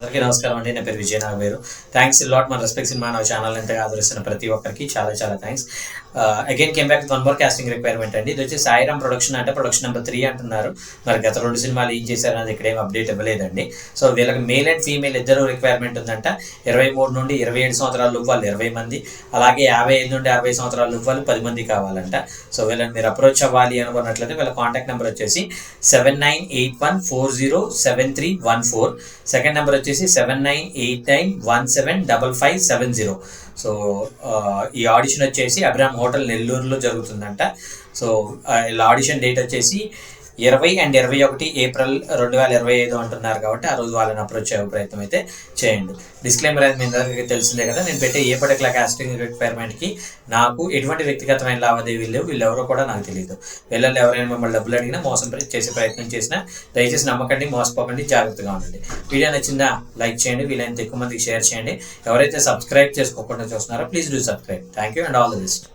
అందరికీ నమస్కారం అండి. నా పేరు విజయ్ నాగవేరు. థ్యాంక్స్ లాట్ మన రెస్పెక్ట్ సినిమా నా ఛానల్ ఎంతగా ఆదరిస్తున్న ప్రతి ఒక్కరికి చాలా చాలా thanks. Again came back with one more casting requirement అండి. ఇది వచ్చి సాయిరామ్ ప్రొడక్షన్ అంటే ప్రొడక్షన్ నెంబర్ 3 అంటున్నారు. మరి గత 2 సినిమాలు ఏం చేశారనేది ఇక్కడ ఏం అప్డేట్ ఇవ్వలేదండి. సో వీళ్ళకి మేల్ అండ్ ఫీమేల్ ఇద్దరు రిక్వైర్మెంట్ ఉందంట. 23 నుండి 27 సంవత్సరాల లోపు వాళ్ళు 20 మంది, అలాగే 55 నుండి 60 సంవత్సరాల లోపు వాళ్ళు 10 మంది కావాలంట. సో వీళ్ళని మీరు అప్రోచ్ అవ్వాలి అనుకున్నట్లయితే వీళ్ళ కాంటాక్ట్ నెంబర్ వచ్చేసి 7981407314. సెకండ్ నెంబర్ వచ్చేసి 7989175570. సో ఈ ఆడిషన్ వచ్చేసి అబ్రామ్ హోటల్ నెల్లూరులో జరుగుతుందంట. సో ఇలా ఆడిషన్ డేట్ వచ్చేసి 20 అండ్ 21 ఏప్రిల్ 2025 అంటున్నారు. కాబట్టి ఆ రోజు వాళ్ళని అప్రోచ్ అయ్యే ప్రయత్నం అయితే చేయండి. డిస్క్లైమర్ అనేది మీ అందరికీ తెలిసిందే కదా. నేను పెట్టే ఏ పర్టికులర్ కాస్టింగ్ రిక్వైర్మెంట్కి నాకు ఎటువంటి వ్యక్తిగతమైన లావాదేవీలు లేవు. వీళ్ళెవరో కూడా నాకు తెలియదు. వీళ్ళల్లో ఎవరైనా మిమ్మల్ని డబ్బులు అడిగినా మోసం చేసే ప్రయత్నం చేసినా దయచేసి నమ్మకండి, మోసపోకండి, జాగ్రత్తగా ఉండండి. వీడియో నచ్చిందా లైక్ చేయండి, వీలైనంత ఎక్కువ మందికి షేర్ చేయండి. ఎవరైతే సబ్స్క్రైబ్ చేసుకోకుండా చూస్తున్నారో please do subscribe. Thank you and all the best.